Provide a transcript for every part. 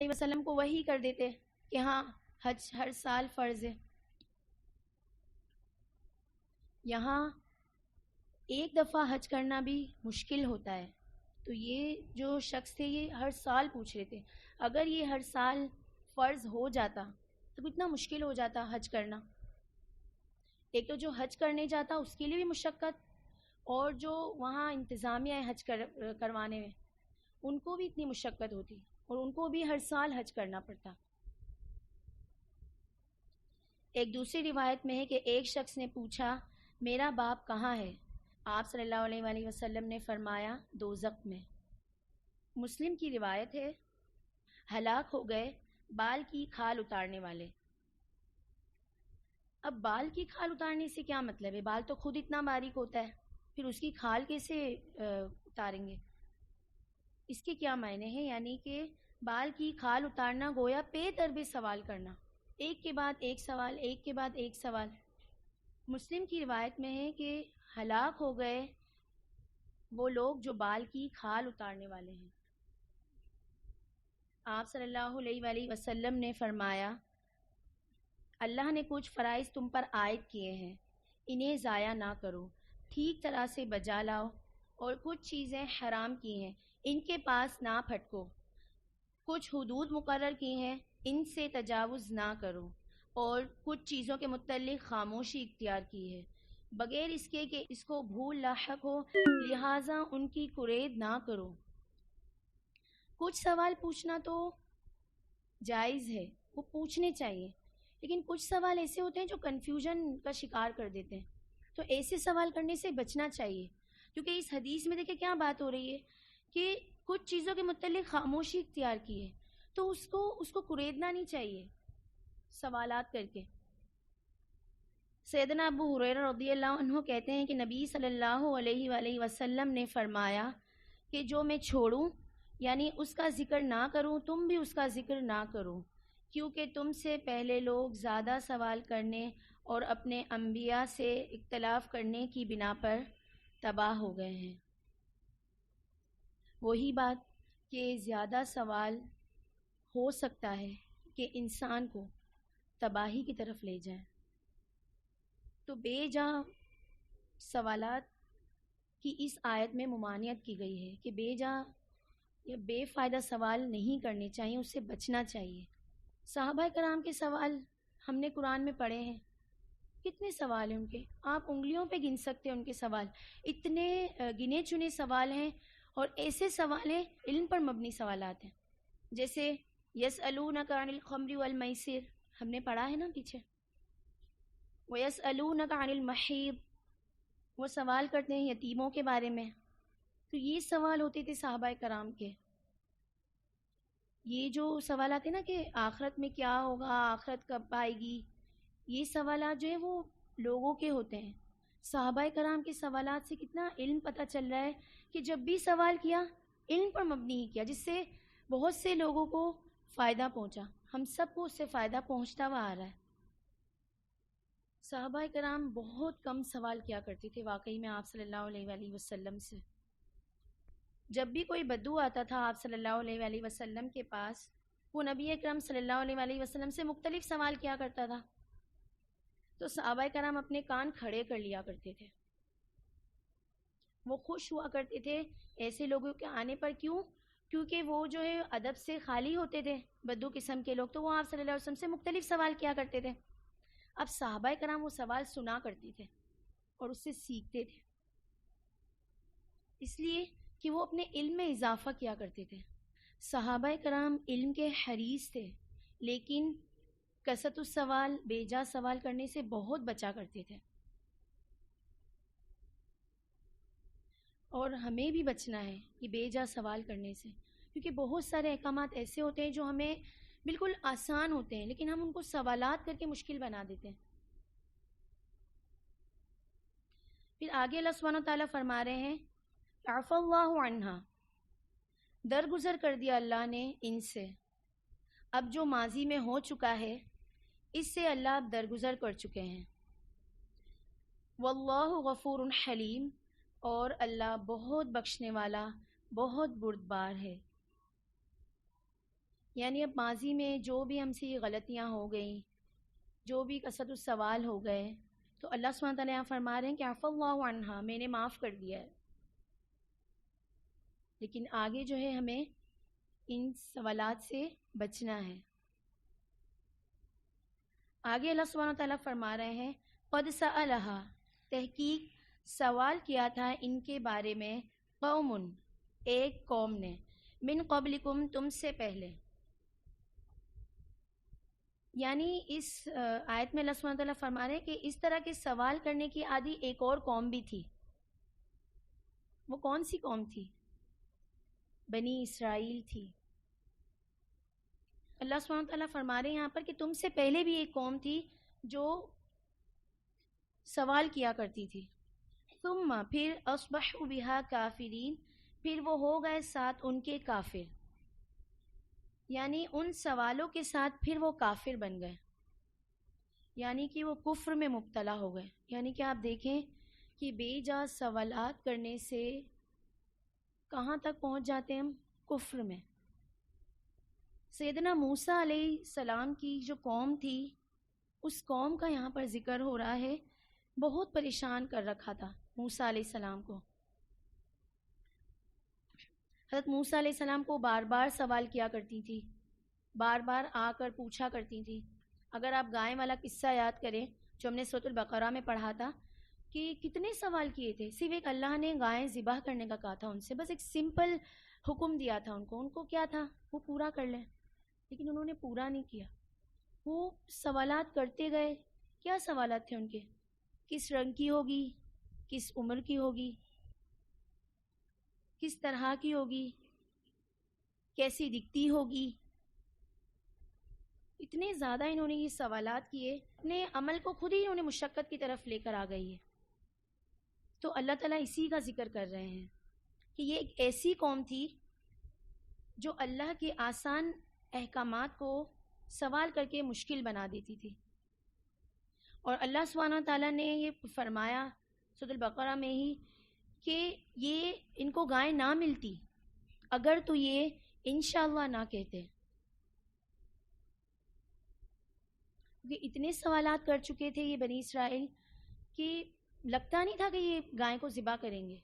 علیہ وسلم کو وحی کر دیتے کہ ہاں حج ہر سال فرض ہے. یہاں ایک دفعہ حج کرنا بھی مشکل ہوتا ہے. تو یہ جو شخص تھے یہ ہر سال پوچھ رہے تھے. اگر یہ ہر سال فرض ہو جاتا تو کتنا مشکل ہو جاتا حج کرنا. ایک تو جو حج کرنے جاتا اس کے لیے بھی مشقت، اور جو وہاں انتظامیہ ہے حج کروانے میں ان کو بھی اتنی مشقت ہوتی، اور ان کو بھی ہر سال حج کرنا پڑتا. ایک دوسری روایت میں ہے کہ ایک شخص نے پوچھا میرا باپ کہاں ہے؟ آپ صلی اللہ علیہ وآلہ وسلم نے فرمایا دوزخ میں. مسلم کی روایت ہے ہلاک ہو گئے بال کی کھال اتارنے والے. اب بال کی کھال اتارنے سے کیا مطلب ہے؟ بال تو خود اتنا باریک ہوتا ہے، پھر اس کی کھال کیسے اتاریں گے؟ اس کے کیا معنی ہیں؟ یعنی کہ بال کی کھال اتارنا گویا پے در پہ سوال کرنا، ایک کے بعد ایک سوال، ایک کے بعد ایک سوال. مسلم کی روایت میں ہے کہ ہلاک ہو گئے وہ لوگ جو بال کی کھال اتارنے والے ہیں. آپ صلی اللہ علیہ وآلہ وسلم نے فرمایا اللہ نے کچھ فرائض تم پر عائد کیے ہیں، انہیں ضائع نہ کرو، ٹھیک طرح سے بجا لاؤ، اور کچھ چیزیں حرام کی ہیں ان کے پاس نہ پھٹکو، کچھ حدود مقرر کی ہیں ان سے تجاوز نہ کرو، اور کچھ چیزوں کے متعلق خاموشی اختیار کی ہے بغیر اس کے کہ اس کو بھول لاحق ہو، لہٰذا ان کی کرید نہ کرو. کچھ سوال پوچھنا تو جائز ہے، وہ پوچھنے چاہیے، لیکن کچھ سوال ایسے ہوتے ہیں جو کنفیوژن کا شکار کر دیتے ہیں. تو ایسے سوال کرنے سے بچنا چاہیے، کیونکہ اس حدیث میں دیکھیں کیا بات ہو رہی ہے کہ کچھ چیزوں کے متعلق خاموشی اختیار کی ہے، تو اس کو کریدنا نہیں چاہیے سوالات کر کے. سیدنا ابو ہریرہ رضی اللہ عنہ کہتے ہیں کہ نبی صلی اللہ علیہ وآلہ وسلم نے فرمایا کہ جو میں چھوڑوں یعنی اس کا ذکر نہ کروں تم بھی اس کا ذکر نہ کرو، کیونکہ تم سے پہلے لوگ زیادہ سوال کرنے اور اپنے انبیاء سے اختلاف کرنے کی بنا پر تباہ ہو گئے ہیں. وہی بات کہ زیادہ سوال ہو سکتا ہے کہ انسان کو تباہی کی طرف لے جائے. تو بے جا سوالات کی اس آیت میں ممانعت کی گئی ہے کہ بے جا یا بے فائدہ سوال نہیں کرنے چاہیے، اس سے بچنا چاہیے. صحابہ کرام کے سوال ہم نے قرآن میں پڑھے ہیں، کتنے سوال ہیں ان کے، آپ انگلیوں پہ گن سکتے ہیں ان کے سوال. اتنے گنے چنے سوال ہیں، اور ایسے سوال ہیں علم پر مبنی سوالات ہیں. جیسے یسألونک عن الخمر والمیسر، ہم نے پڑھا ہے نا پیچھے. وَيَسْأَلُونَكَ عَنِ الْمَحِيضِ، وہ سوال کرتے ہیں یتیموں کے بارے میں. تو یہ سوال ہوتے تھے صحابہ کرام کے. یہ جو سوالات ہیں نا کہ آخرت میں کیا ہوگا، آخرت کب آئے گی، یہ سوالات جو ہیں وہ لوگوں کے ہوتے ہیں. صحابہ کرام کے سوالات سے کتنا علم پتہ چل رہا ہے کہ جب بھی سوال کیا علم پر مبنی ہی کیا، جس سے بہت سے لوگوں کو فائدہ پہنچا. ہم سب کو اس سے فائدہ پہنچتا ہوا آ رہا ہے. صحابہ کرام بہت کم سوال کیا کرتے تھے واقعی میں آپ صلی اللہ علیہ وآلہ وسلم سے. جب بھی کوئی بدو آتا تھا آپ صلی اللہ علیہ وآلہ وسلم کے پاس، وہ نبی اکرم صلی اللہ علیہ وآلہ وسلم سے مختلف سوال کیا کرتا تھا. تو صحابہ کرام اپنے کان کھڑے کر لیا کرتے تھے، وہ خوش ہوا کرتے تھے ایسے لوگوں کے آنے پر. کیوں؟ کیونکہ وہ جو ہے ادب سے خالی ہوتے تھے بدو قسم کے لوگ، تو وہ آپ صلی اللہ علیہ وسلم سے مختلف سوال کیا کرتے تھے. اب صحابہ کرام وہ سوال سنا کرتے تھے اور اس سے سیکھتے تھے، اس لیے کہ وہ اپنے علم میں اضافہ کیا کرتے تھے. صحابہ کرام علم کے حریص تھے، لیکن کثرت السوال، بے جا سوال کرنے سے بہت بچا کرتے تھے. اور ہمیں بھی بچنا ہے کہ بے جا سوال کرنے سے، کیونکہ بہت سارے احکامات ایسے ہوتے ہیں جو ہمیں بالکل آسان ہوتے ہیں، لیکن ہم ان کو سوالات کر کے مشکل بنا دیتے ہیں. پھر آگے اللہ سبحانہ و تعالیٰ فرما رہے ہیں عفا اللہ عنہا، درگزر کر دیا اللہ نے ان سے. اب جو ماضی میں ہو چکا ہے اس سے اللہ درگزر کر چکے ہیں. واللہ غفور حلیم، اور اللہ بہت بخشنے والا، بہت بردبار ہے. یعنی اب ماضی میں جو بھی ہم سے غلطیاں ہو گئیں، جو بھی کثرت السوال ہو گئے، تو اللہ سبحانہ تعالیٰ یہاں فرما رہے ہیں کہ عفا اللہ عنہا، میں نے معاف کر دیا ہے. لیکن آگے جو ہے ہمیں ان سوالات سے بچنا ہے. آگے اللہ سبحانہ تعالیٰ فرما رہے ہیں قد سألہا، تحقیق سوال کیا تھا ان کے بارے میں، قوم، ایک قوم نے، من قبلکم، تم سے پہلے. یعنی اس آیت میں اللہ سبحانہ تعالیٰ فرما رہے ہیں کہ اس طرح کے سوال کرنے کی عادی ایک اور قوم بھی تھی. وہ کون سی قوم تھی؟ بنی اسرائیل تھی. اللہ سبحانہ تعالیٰ فرما رہے ہیں یہاں پر کہ تم سے پہلے بھی ایک قوم تھی جو سوال کیا کرتی تھی. ثم، پھر، اصبحوا بہا کافرین، پھر وہ ہو گئے ساتھ ان کے کافر. یعنی ان سوالوں کے ساتھ پھر وہ کافر بن گئے، یعنی کہ وہ کفر میں مبتلا ہو گئے. یعنی کہ آپ دیکھیں کہ بے جا سوالات کرنے سے کہاں تک پہنچ جاتے ہیں ہم؟ کفر میں. سیدنا موسیٰ علیہ السلام کی جو قوم تھی، اس قوم کا یہاں پر ذکر ہو رہا ہے. بہت پریشان کر رکھا تھا موسیٰ علیہ السلام کو. حضرت موسیٰ علیہ السلام کو بار بار سوال کیا کرتی تھی، بار بار آ کر پوچھا کرتی تھی. اگر آپ گائے والا قصہ یاد کریں جو ہم نے سورۃ البقرہ میں پڑھا تھا، کہ کتنے سوال کیے تھے. صرف ایک اللہ نے گائیں ذبح کرنے کا کہا تھا ان سے، بس ایک سمپل حکم دیا تھا ان کو کیا تھا؟ وہ پورا کر لیں. لیکن انہوں نے پورا نہیں کیا. وہ سوالات کرتے گئے. کیا سوالات تھے ان کے؟ کس رنگ کی ہوگی، کس عمر کی ہوگی، کس طرح کی ہوگی، کیسی دکھتی ہوگی. اتنے زیادہ انہوں نے یہ سوالات کیے، اپنے عمل کو خود ہی انہوں نے مشقت کی طرف لے کر آ گئی ہے. تو اللہ تعالیٰ اسی کا ذکر کر رہے ہیں کہ یہ ایک ایسی قوم تھی جو اللہ کے آسان احکامات کو سوال کر کے مشکل بنا دیتی تھی. اور اللہ سبحانہ تعالیٰ نے یہ فرمایا سورۃ البقرہ میں ہی کہ یہ ان کو گائے نہ ملتی اگر تو یہ انشاءاللہ نہ کہتے. کیونکہ اتنے سوالات کر چکے تھے یہ بنی اسرائیل کہ لگتا نہیں تھا کہ یہ گائے کو ذبح کریں گے.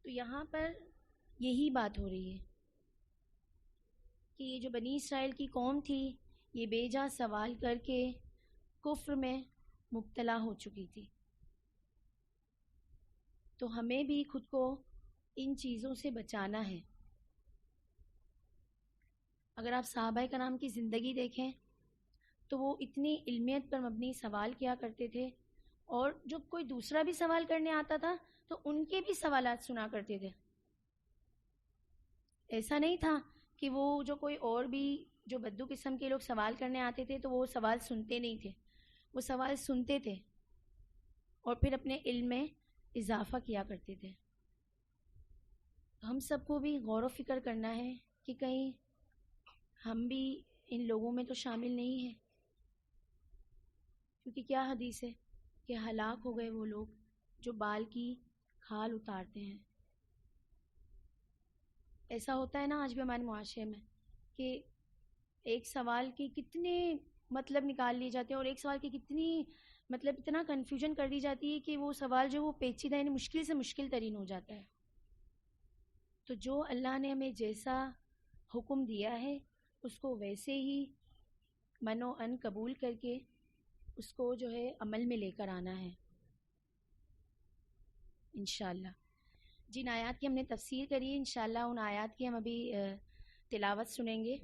تو یہاں پر یہی بات ہو رہی ہے کہ یہ جو بنی اسرائیل کی قوم تھی، یہ بے جا سوال کر کے کفر میں مبتلا ہو چکی تھی. تو ہمیں بھی خود کو ان چیزوں سے بچانا ہے. اگر آپ صحابہ کرام کی زندگی دیکھیں تو وہ اتنی علمیت پر مبنی سوال کیا کرتے تھے، اور جب کوئی دوسرا بھی سوال کرنے آتا تھا تو ان کے بھی سوالات سنا کرتے تھے. ایسا نہیں تھا کہ وہ جو کوئی اور بھی جو بدو قسم کے لوگ سوال کرنے آتے تھے تو وہ سوال سنتے نہیں تھے. وہ سوال سنتے تھے اور پھر اپنے علم میں اضافہ کیا کرتے تھے. ہم سب کو بھی غور و فکر کرنا ہے کہ کہیں ہم بھی ان لوگوں میں تو شامل نہیں ہیں. کیونکہ کیا حدیث ہے کہ ہلاک ہو گئے وہ لوگ جو بال کی کھال اتارتے ہیں. ایسا ہوتا ہے نا آج بھی ہمارے معاشرے میں کہ ایک سوال کے کتنے مطلب نکال لیے جاتے ہیں، اور ایک سوال کی کتنی مطلب اتنا کنفیوژن کر دی جاتی ہے کہ وہ سوال جو وہ پیچیدہ یعنی مشکل سے مشکل ترین ہو جاتا ہے. تو جو اللہ نے ہمیں جیسا حکم دیا ہے اس کو ویسے ہی من و ان قبول کر کے اس کو جو ہے عمل میں لے کر آنا ہے انشاءاللہ. جن آیات کی ہم نے تفسیر کری ہے انشاءاللہ ان آیات کی ہم ابھی تلاوت سنیں گے.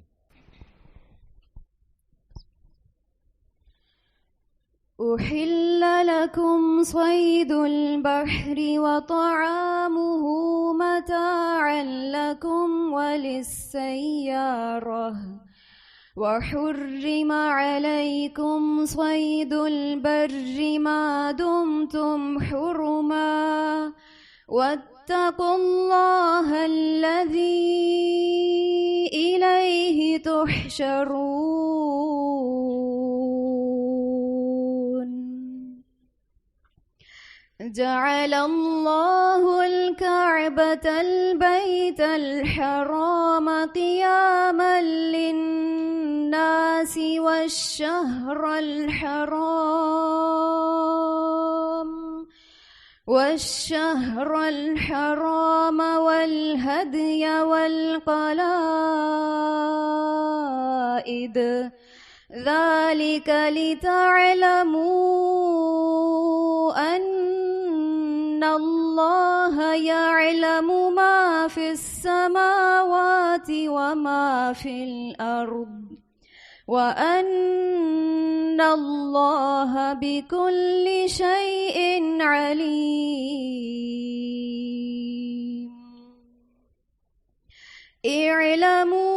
أحل لكم صيد البحر وطعامه متاعا لكم وللسيارة وحرم عليكم صيد البر ما دمتم حرما واتقوا الله الذي إليه تحشرون. جعل الله الكعبة البيت الحرام قياما للناس والشهر الحرام والهدي والقلائد ذلك لتعلموا أن الله يعلم ما في السماوات وما في الأرض وأن الله بكل شيء عليم. اعلموا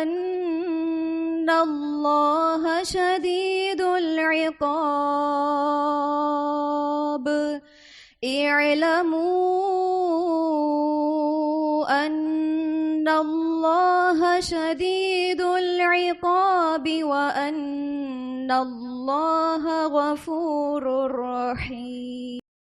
أن الله شديد العقاب. اعلموا أن الله شديد العقاب وأن الله غفور رحيم.